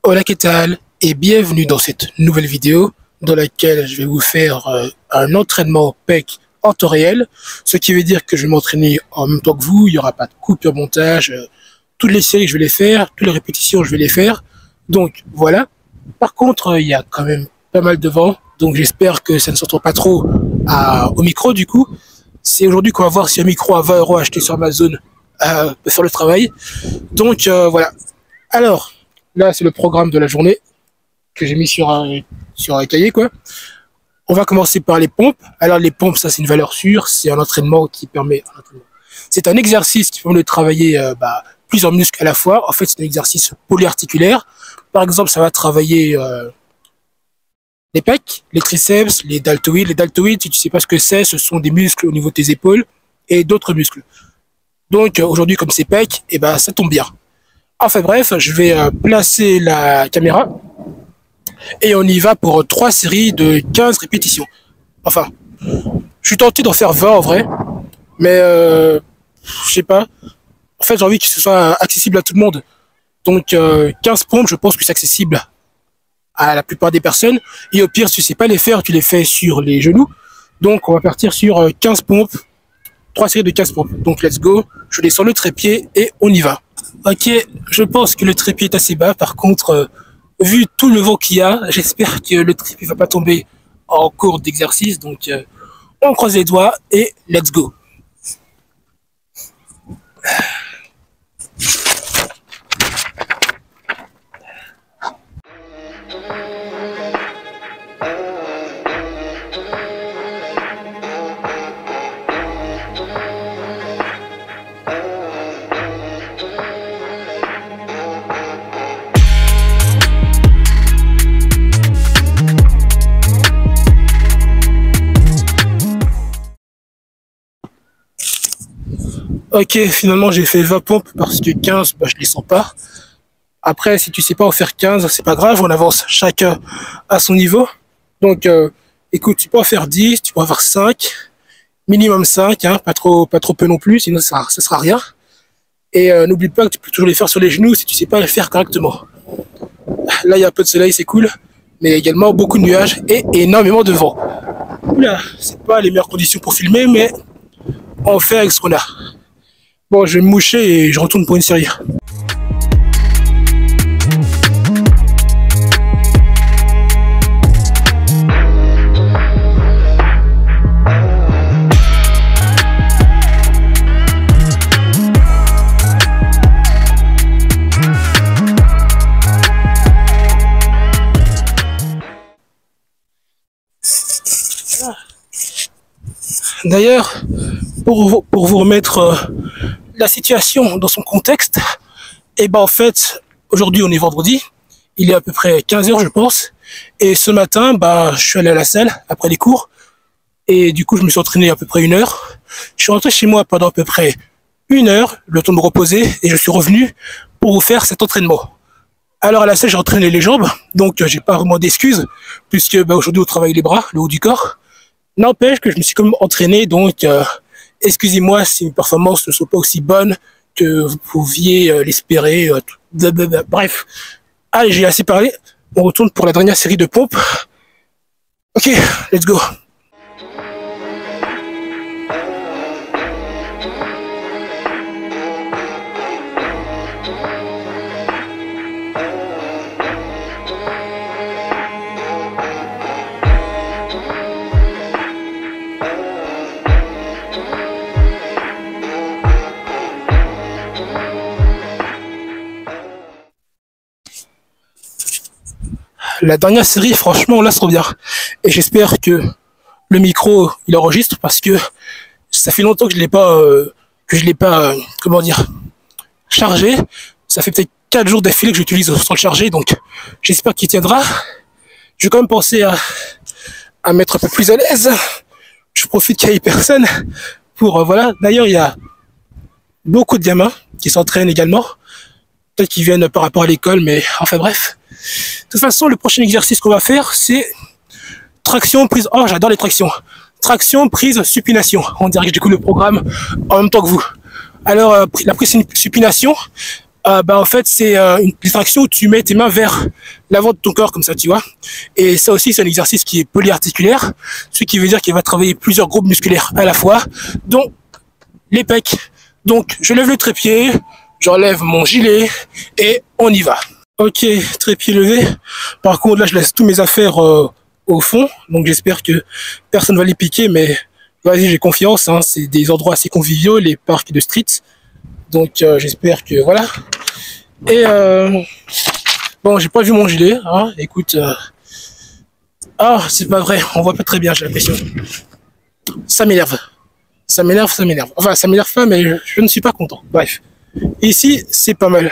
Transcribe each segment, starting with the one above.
Hola, ¿qué tal? Et bienvenue dans cette nouvelle vidéo dans laquelle je vais vous faire un entraînement PEC en temps réel, ce qui veut dire que je vais m'entraîner en même temps que vous, il n'y aura pas de coupure montage, toutes les séries je vais les faire, toutes les répétitions je vais les faire, donc voilà. Par contre, il y a quand même pas mal de vent, donc j'espère que ça ne s'entend pas trop au micro du coup. C'est aujourd'hui qu'on va voir si un micro à 20 € acheté sur Amazon peut faire le travail, donc voilà. Alors, là, c'est le programme de la journée que j'ai mis sur un cahier, quoi. On va commencer par les pompes. Alors, les pompes, ça, c'est une valeur sûre. C'est un entraînement qui permet... C'est un exercice qui permet de travailler plusieurs muscles à la fois. En fait, c'est un exercice polyarticulaire. Par exemple, ça va travailler les pecs, les triceps, les deltoïdes. Les deltoïdes, si tu sais pas ce que c'est, ce sont des muscles au niveau de tes épaules et d'autres muscles. Donc, aujourd'hui, comme c'est pecs, et ça tombe bien. Enfin bref, je vais placer la caméra et on y va pour 3 séries de 15 répétitions. Enfin, je suis tenté d'en faire 20 en vrai, mais je sais pas. En fait, j'ai envie que ce soit accessible à tout le monde. Donc 15 pompes, je pense que c'est accessible à la plupart des personnes. Et au pire, si tu sais pas les faire, tu les fais sur les genoux. Donc on va partir sur 15 pompes, 3 séries de 15 pompes. Donc let's go, je descends le trépied et on y va. Ok, je pense que le trépied est assez bas. Par contre, vu tout le vent qu'il y a, j'espère que le trépied va pas tomber en cours d'exercice. Donc, on croise les doigts et let's go. Ok, finalement j'ai fait 20 pompes parce que 15, je les sens pas. Après, si tu sais pas en faire 15, c'est pas grave, on avance chacun à son niveau. Donc, écoute, tu peux en faire 10, tu peux en faire 5, minimum 5, hein, pas trop peu non plus, sinon ça sera rien. Et n'oublie pas que tu peux toujours les faire sur les genoux si tu sais pas les faire correctement. Là, il y a un peu de soleil, c'est cool, mais également beaucoup de nuages et énormément de vent. Oula, c'est pas les meilleures conditions pour filmer, mais on fait avec ce qu'on a. Bon, je vais me moucher et je retourne pour une série. D'ailleurs, pour vous remettre la situation dans son contexte, en fait, aujourd'hui on est vendredi, il est à peu près 15 h je pense, et ce matin, je suis allé à la salle après les cours, et du coup je me suis entraîné à peu près 1 heure. Je suis rentré chez moi pendant à peu près 1 heure, le temps de me reposer, et je suis revenu pour vous faire cet entraînement. Alors à la salle j'ai entraîné les jambes, donc j'ai pas vraiment d'excuses, puisque aujourd'hui on travaille les bras, le haut du corps. N'empêche que je me suis quand même entraîné, donc excusez-moi si mes performances ne sont pas aussi bonnes que vous pouviez l'espérer. Bref, allez, j'ai assez parlé. On retourne pour la dernière série de pompes. Ok, let's go. La dernière série, franchement, on la sent bien. Et j'espère que le micro, il enregistre parce que ça fait longtemps que je l'ai pas, comment dire, chargé. Ça fait peut-être 4 jours d'affilée que j'utilise sans le charger, donc j'espère qu'il tiendra. Je vais quand même penser à mettre un peu plus à l'aise. Je profite qu'il n'y ait personne pour, voilà. D'ailleurs, il y a beaucoup de gamins qui s'entraînent également. Peut-être qu'ils viennent par rapport à l'école, mais enfin bref. De toute façon, le prochain exercice qu'on va faire, c'est traction, prise. Oh, j'adore les tractions. Traction, prise, supination. On dirait que j'écoute le programme en même temps que vous. Alors, la prise supination, Bah en fait c'est une distraction où tu mets tes mains vers l'avant de ton corps comme ça, tu vois. Et ça aussi c'est un exercice qui est polyarticulaire, ce qui veut dire qu'il va travailler plusieurs groupes musculaires à la fois, dont les pecs. Donc je lève le trépied, j'enlève mon gilet et on y va. Ok, trépied levé. Par contre là je laisse tous mes affaires au fond, donc j'espère que personne va les piquer, mais vas-y, j'ai confiance, hein. C'est des endroits assez conviviaux, les parcs de street. Donc j'espère que voilà. Et bon, j'ai pas vu mon gilet, hein. Écoute, ah c'est pas vrai, on voit pas très bien, j'ai l'impression. Ça m'énerve, ça m'énerve, ça m'énerve. Enfin, ça m'énerve pas, mais je ne suis pas content. Bref, ici c'est pas mal.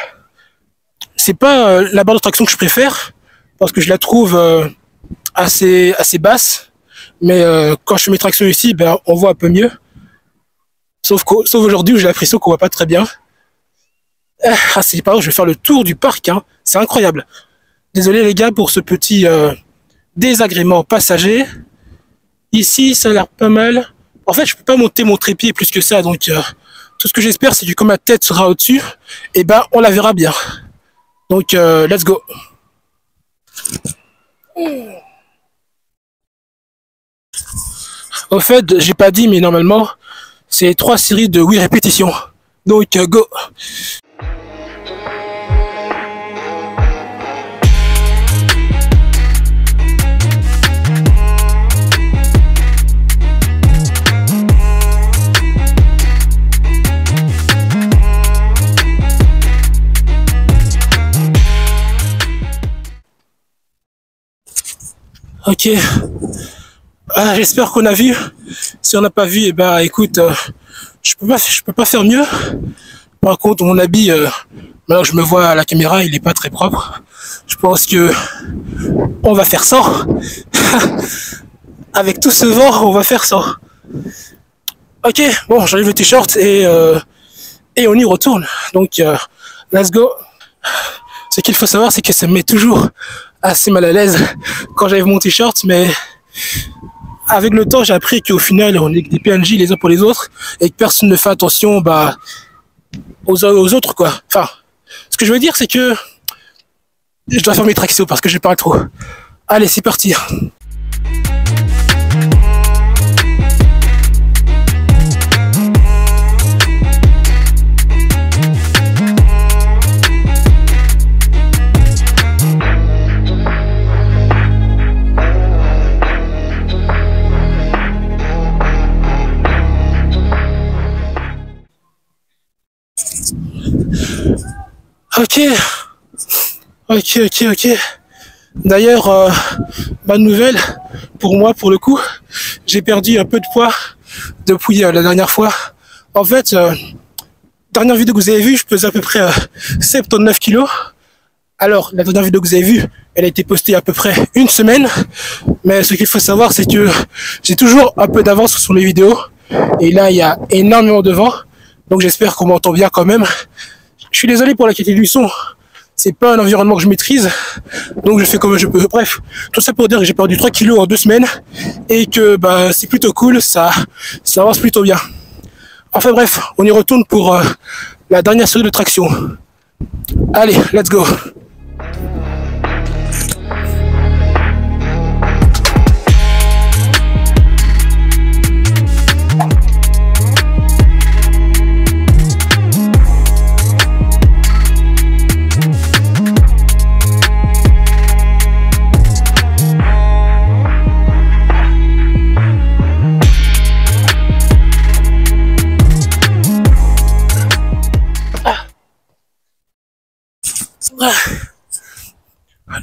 C'est pas la barre de traction que je préfère parce que je la trouve assez basse. Mais quand je fais mes tractions ici, ben on voit un peu mieux. Sauf aujourd'hui où j'ai l'impression qu'on voit pas très bien. Ah, c'est pas vrai, je vais faire le tour du parc, hein. C'est incroyable. Désolé les gars pour ce petit désagrément passager. Ici, ça a l'air pas mal. En fait, je peux pas monter mon trépied plus que ça, donc tout ce que j'espère, c'est que comme ma tête sera au-dessus, et ben on la verra bien. Donc let's go. Au fait, j'ai pas dit, mais normalement, c'est 3 séries de 8 répétitions. Donc, go! Ok. Ah, j'espère qu'on a vu. Si on n'a pas vu, eh ben, écoute, je peux pas faire mieux. Par contre, mon habit, maintenant que je me vois à la caméra, il est pas très propre. Je pense que on va faire sans. Avec tout ce vent, on va faire sans. Ok, bon, j'enlève le t-shirt et on y retourne. Donc, let's go. Ce qu'il faut savoir, c'est que ça me met toujours assez mal à l'aise quand j'enlève mon t-shirt, mais avec le temps, j'ai appris qu'au final, on est des PNJ les uns pour les autres et que personne ne fait attention bah, aux autres, quoi. Enfin, ce que je veux dire, c'est que je dois faire mes tractions parce que je parle trop. Allez, c'est parti. Ok. D'ailleurs, bonne nouvelle pour moi, pour le coup, j'ai perdu un peu de poids depuis la dernière fois. En fait, dernière vidéo que vous avez vue, je pesais à peu près 79 kilos. Alors, la dernière vidéo que vous avez vue, elle a été postée à peu près une semaine. Mais ce qu'il faut savoir, c'est que j'ai toujours un peu d'avance sur mes vidéos. Et là, il y a énormément de vent. Donc j'espère qu'on m'entend bien quand même. Je suis désolé pour la qualité du son. C'est pas un environnement que je maîtrise. Donc je fais comme je peux. Bref, tout ça pour dire que j'ai perdu 3 kilos en 2 semaines. Et que bah, c'est plutôt cool. Ça avance plutôt bien. Enfin bref, on y retourne pour la dernière série de traction. Allez, let's go.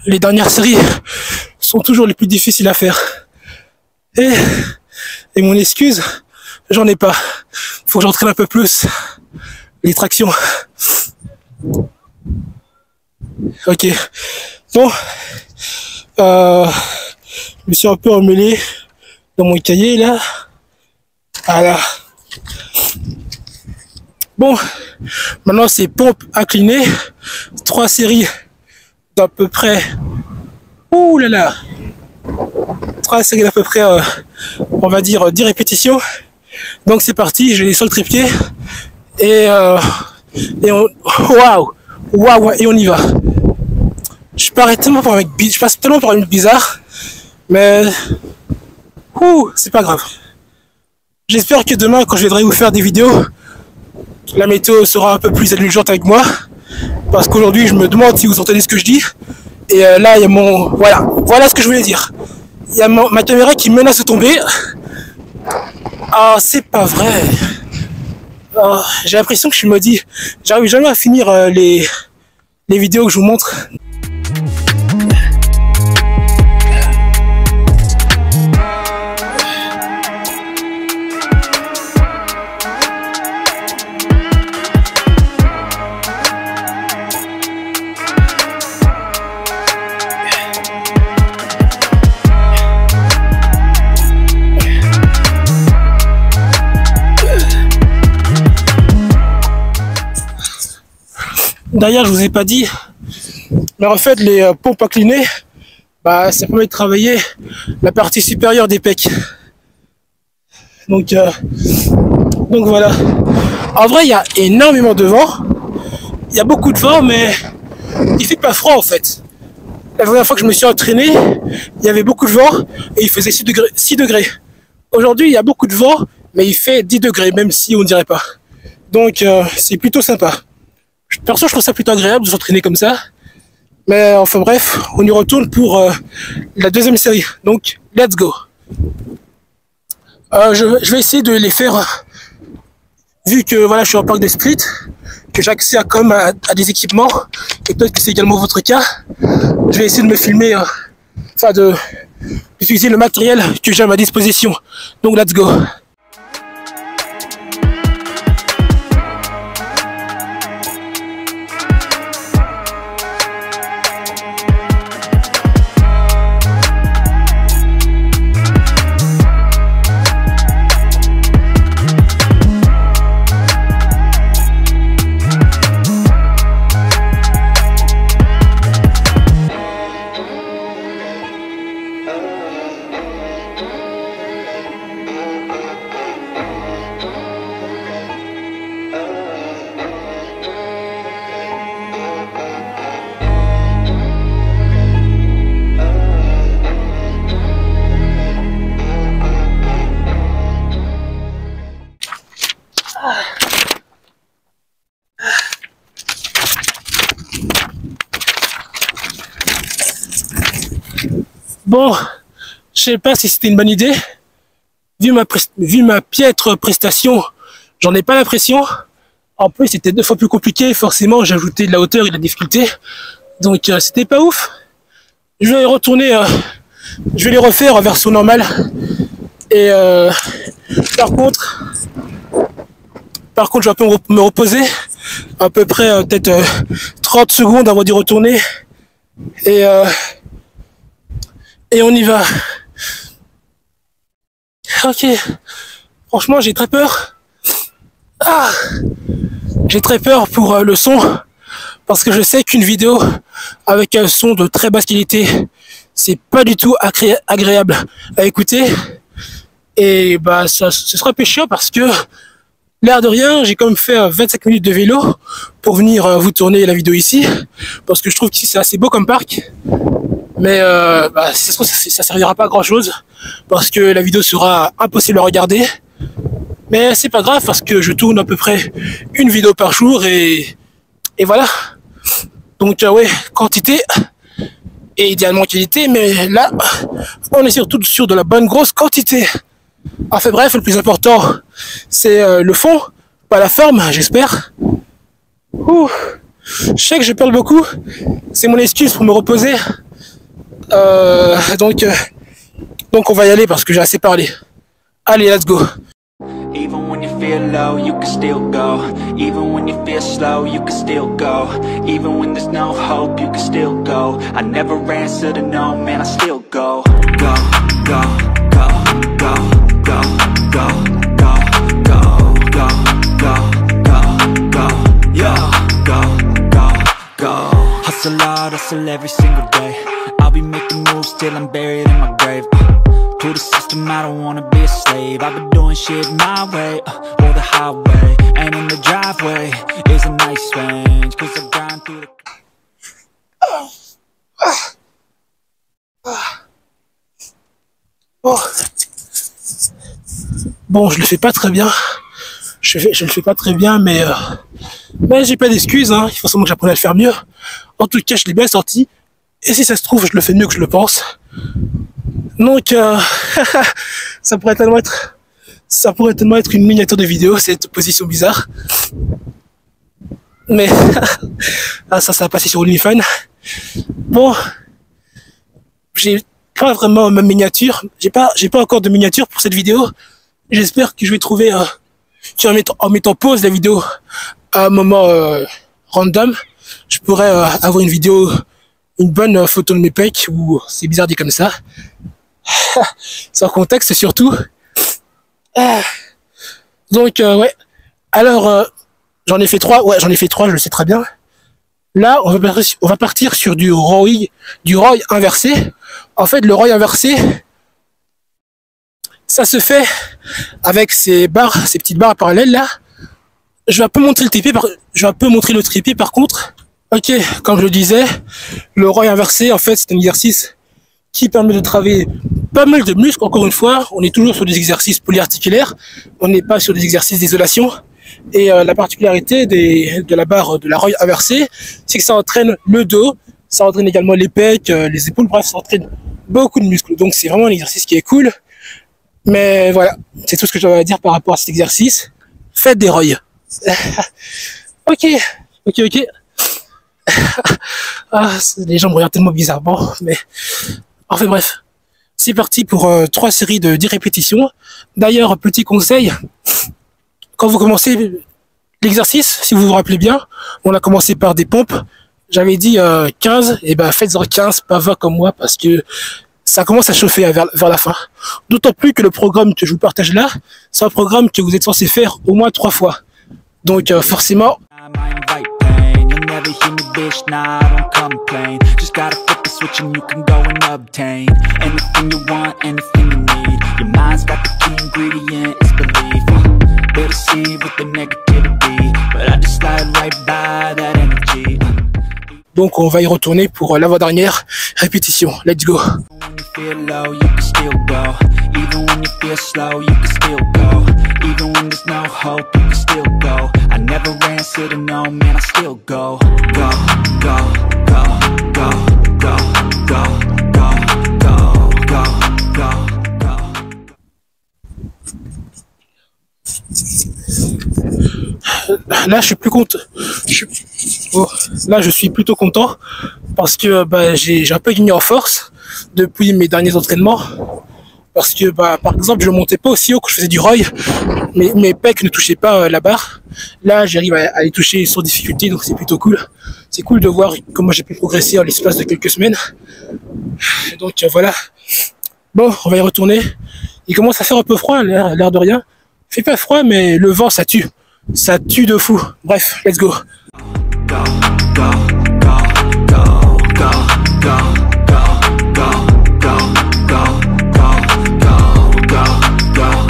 Les dernières séries sont toujours les plus difficiles à faire. Et mon excuse, j'en ai pas. Faut que j'entraîne un peu plus les tractions. Ok. Bon. Je me suis un peu emmêlé dans mon cahier là. Voilà. Bon. Maintenant c'est pompe inclinée. 3 séries d'à peu près. Ouh là là. 3 séries d'à peu près, on va dire 10 répétitions. Donc c'est parti, je les sur le trépied et on, waouh, Waouh, et on y va. Je passe tellement pour un mec bizarre, mais c'est pas grave. J'espère que demain, quand je viendrai vous faire des vidéos, la météo sera un peu plus indulgente avec moi, parce qu'aujourd'hui, je me demande si vous entendez ce que je dis. Et là, il y a mon... Voilà ce que je voulais dire. Il y a ma caméra qui menace de tomber. Ah, c'est pas vrai. J'ai l'impression que je suis maudit. J'arrive jamais à finir les vidéos que je vous montre. D'ailleurs, je vous ai pas dit, mais en fait, les pompes inclinées, bah, ça permet de travailler la partie supérieure des pecs. Donc voilà. En vrai, il y a énormément de vent. Il y a beaucoup de vent, mais il fait pas froid en fait. La dernière fois que je me suis entraîné, il y avait beaucoup de vent et il faisait 6 degrés. Aujourd'hui, il y a beaucoup de vent, mais il fait 10 degrés, même si on dirait pas. Donc, c'est plutôt sympa. Perso, je trouve ça plutôt agréable de s'entraîner comme ça. Mais enfin bref, on y retourne pour la deuxième série. Donc, let's go. Je vais essayer de les faire, vu que voilà, je suis en parc des splits, que j'ai accès à des équipements, et peut-être que c'est également votre cas. Je vais essayer de me filmer, d'utiliser le matériel que j'ai à ma disposition. Donc, let's go. Bon, je sais pas si c'était une bonne idée. Vu ma piètre prestation, j'en ai pas l'impression. En plus, c'était 2 fois plus compliqué. Forcément, j'ai ajouté de la hauteur et de la difficulté. Donc, c'était pas ouf. Je vais retourner, je vais les refaire en version normale. Et par contre, je vais un peu me reposer. À peu près, peut-être 30 secondes avant d'y retourner. Et on y va. Ok. Franchement, j'ai très peur. J'ai très peur pour le son. Parce que je sais qu'une vidéo avec un son de très basse qualité, c'est pas du tout agréable à écouter. Et bah, ce sera un peu chiant parce que, l'air de rien, j'ai quand même fait 25 minutes de vélo pour venir vous tourner la vidéo ici. Parce que je trouve qu'ici, c'est assez beau comme parc. Mais ça servira pas à grand chose parce que la vidéo sera impossible à regarder. Mais c'est pas grave parce que je tourne à peu près une vidéo par jour et voilà. Donc ouais, quantité et idéalement qualité, mais là on est surtout sur de la bonne grosse quantité. Enfin bref, le plus important c'est le fond, pas la forme, j'espère. Je sais que je parle beaucoup, c'est mon excuse pour me reposer. Donc on va y aller parce que j'ai assez parlé. Allez, let's go. Even when you feel low, you can still go. Even when you feel slow, you can still go. Even when there's no hope, you can still go. I never answer to no, man, I still go. Go, go, go, go, go, go, go, go, go, go, go, go, yeah, go, go, go. Hustle hard, hustle every single day. I'll be making moves till I'm buried in my grave. To the system, I don't wanna be a slave. I've been doing shit my way, or the highway. And in the driveway is a nice range, cause I grind through the... Oh. Bon, je le fais pas très bien. Je le fais pas très bien, mais j'ai pas d'excuses, hein. Il faut seulement que j'apprenne à le faire mieux. En tout cas, je l'ai bien sorti. Et si ça se trouve, je le fais mieux que je le pense. Donc, ça pourrait tellement être une miniature de vidéo, cette position bizarre. Mais ça va passer sur OnlyFans. Bon, j'ai pas vraiment ma miniature. J'ai pas encore de miniature pour cette vidéo. J'espère que je vais trouver en mettant pause la vidéo à un moment random, je pourrais avoir une bonne photo de mes pecs, ou c'est bizarre dit comme ça, sans contexte surtout. Donc ouais, alors j'en ai fait trois, je le sais très bien. Là on va partir sur du ROI inversé. En fait le ROI inversé, ça se fait avec ces petites barres parallèles là. Je vais un peu montrer le trépied par contre. Ok, comme je le disais, le ROI inversé, en fait, c'est un exercice qui permet de travailler pas mal de muscles. Encore une fois, on est toujours sur des exercices polyarticulaires, on n'est pas sur des exercices d'isolation. Et la particularité de la barre de la ROI inversée, c'est que ça entraîne le dos, ça entraîne également les pecs, les épaules, bref, ça entraîne beaucoup de muscles. Donc c'est vraiment un exercice qui est cool. Mais voilà, c'est tout ce que j'avais à dire par rapport à cet exercice. Faites des ROI. Ok. Les gens me regardent tellement bizarrement, mais enfin bref, c'est parti pour 3 séries de 10 répétitions. D'ailleurs, petit conseil, quand vous commencez l'exercice, si vous vous rappelez bien, on a commencé par des pompes. J'avais dit 15, et ben faites-en 15, pas 20 comme moi, parce que ça commence à chauffer vers la fin. D'autant plus que le programme que je vous partage là, c'est un programme que vous êtes censé faire au moins 3 fois. Donc forcément... Never hear me, bitch, nah, I don't complain. Just gotta flip the switch and you can go and obtain anything you want, anything you need. Your mind's got the key ingredient, it's belief. They'll deceive with the negativity, but I just slide right by that energy. Donc on va y retourner pour l'avant-dernière répétition. Let's go. When you feel low, you can still go. Even when you feel slow, you can still go. Even when there's no hope, you can still go. I never answer to no, man, I still go. Go, go, go, go, go, go, go, go, go, go, go. Là, je suis plus content. Là, je suis plutôt content parce que j'ai un peu gagné en force depuis mes derniers entraînements. Parce que, par exemple, je montais pas aussi haut que je faisais du ROI, mais mes pecs ne touchaient pas la barre. Là, j'arrive à les toucher sans difficulté, donc c'est plutôt cool. C'est cool de voir comment j'ai pu progresser en l'espace de quelques semaines. Donc voilà. Bon, on va y retourner. Il commence à faire un peu froid, l'air de rien. Il fait pas froid, mais le vent, ça tue. Ça tue de fou. Bref, let's go. Go, go, go, go, go, go, go, go, go, go, go, go, go,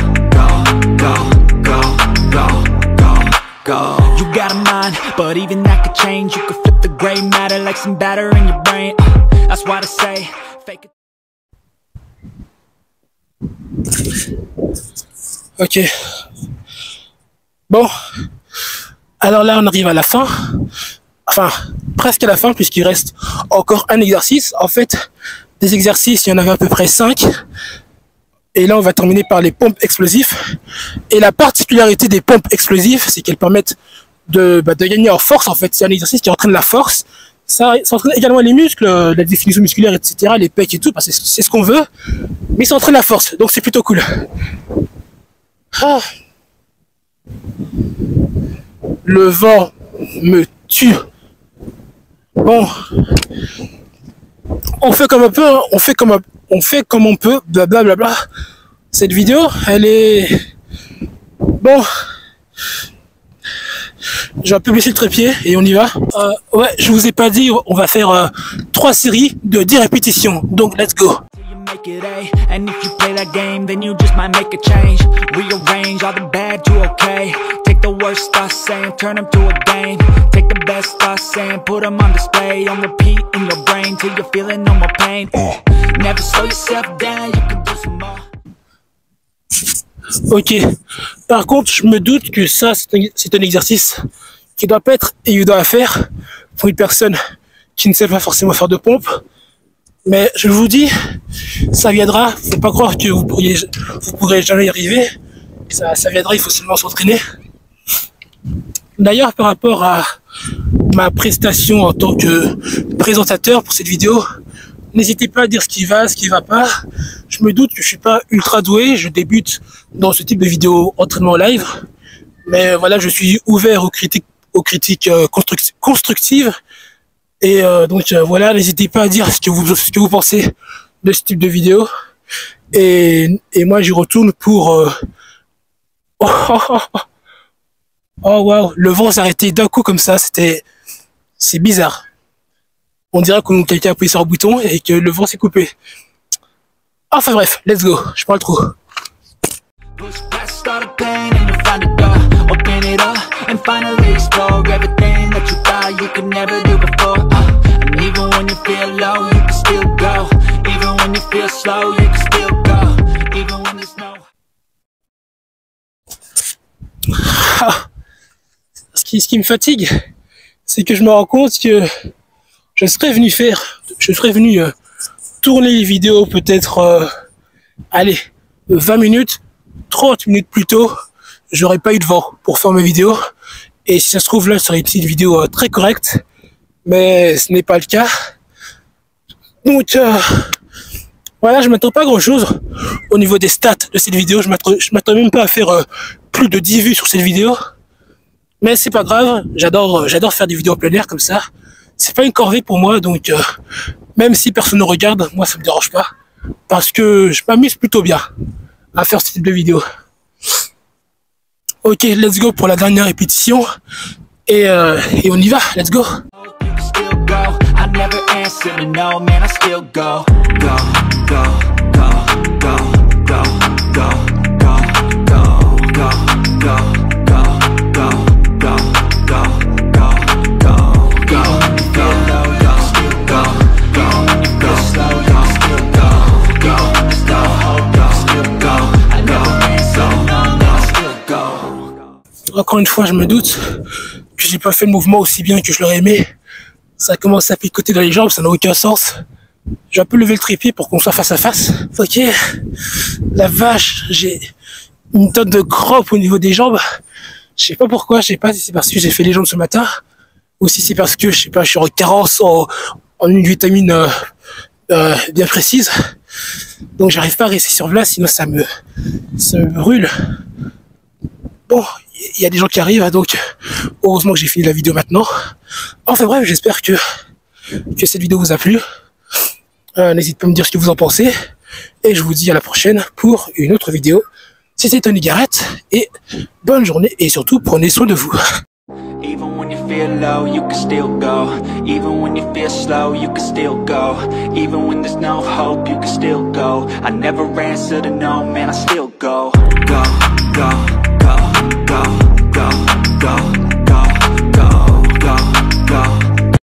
go, go, go. You got a mind, but even that could change. You could flip the gray matter like some batter in your brain. That's why I say, fake it. Ok. Bon. Alors là, on arrive à la fin. Enfin, presque à la fin, puisqu'il reste encore un exercice. En fait, des exercices, il y en avait à peu près 5. Et là, on va terminer par les pompes explosives. Et la particularité des pompes explosives, c'est qu'elles permettent de gagner en force. En fait, c'est un exercice qui entraîne la force. Ça entraîne également les muscles, la définition musculaire, etc., les pecs et tout, parce que c'est ce qu'on veut. Mais ça entraîne la force, donc c'est plutôt cool. Ah. Le vent me tue. Bon, on fait comme on peut, hein. on fait comme on peut, blablabla. Cette vidéo, elle est bon. Je vais un peu baisser le trépied et on y va. Ouais, je vous ai pas dit, on va faire 3 séries de 10 répétitions. Donc let's go. make it A. And if you play that game, then you just might make a change. Rearrange all the bad to okay. Take the worst thoughts saying, turn them to a game. Take the best thoughts saying, put them on display. On repeat in your brain till you're feeling no more pain. Never slow yourself down, you can do some more. Ok, par contre je me doute que ça c'est un exercice qui doit pas être évident à faire pour une personne qui ne sait pas forcément faire de pompe. Mais je vous dis, ça viendra, faut pas croire que vous pourrez jamais y arriver. Ça viendra, il faut seulement s'entraîner. D'ailleurs, par rapport à ma prestation en tant que présentateur pour cette vidéo, n'hésitez pas à dire ce qui va pas. Je me doute que je suis pas ultra doué, je débute dans ce type de vidéo entraînement live. Mais voilà, je suis ouvert aux critiques constructives. Et donc voilà, n'hésitez pas à dire ce que vous pensez de ce type de vidéo. Et moi j'y retourne pour... Oh waouh, le vent s'est arrêté d'un coup comme ça, c'est bizarre. On dirait que quelqu'un a appuyé sur un bouton et que le vent s'est coupé. Enfin bref, let's go, je parle trop. Ce qui me fatigue, c'est que je me rends compte que je serais venu tourner les vidéos peut-être, allez, 20 minutes, 30 minutes plus tôt, j'aurais pas eu de vent pour faire mes vidéos. Et si ça se trouve là, ça serait une petite vidéo très correcte, mais ce n'est pas le cas. Donc voilà, je m'attends pas à grand chose au niveau des stats de cette vidéo. Je m'attends même pas à faire plus de 10 vues sur cette vidéo. Mais c'est pas grave, j'adore faire des vidéos en plein air comme ça. C'est pas une corvée pour moi, donc même si personne ne regarde, moi ça me dérange pas. Parce que je m'amuse plutôt bien à faire ce type de vidéo. Ok, let's go pour la dernière répétition. Et on y va, let's go. Encore une fois, je me doute que j'ai pas fait le mouvement aussi bien que je l'aurais aimé. Ça commence à picoter dans les jambes, ça n'a aucun sens. J'ai un peu levé le trépied pour qu'on soit face à face. Ok, la vache, j'ai une tonne de crampes au niveau des jambes. Je sais pas pourquoi, je sais pas si c'est parce que j'ai fait les jambes ce matin ou si c'est parce que, je sais pas, je suis en carence en une vitamine bien précise. Donc j'arrive pas à rester sur place, sinon ça me brûle. Bon, il y a des gens qui arrivent, donc heureusement que j'ai fini la vidéo maintenant. Enfin bref, j'espère que cette vidéo vous a plu. N'hésitez pas à me dire ce que vous en pensez. Et je vous dis à la prochaine pour une autre vidéo. C'était Tony Garrett et bonne journée et surtout prenez soin de vous. Even when you feel low, you can still go. Even when you feel slow, you can still go. Even when there's no hope, you can still go. I never answer to no, man, I still go. Go, go.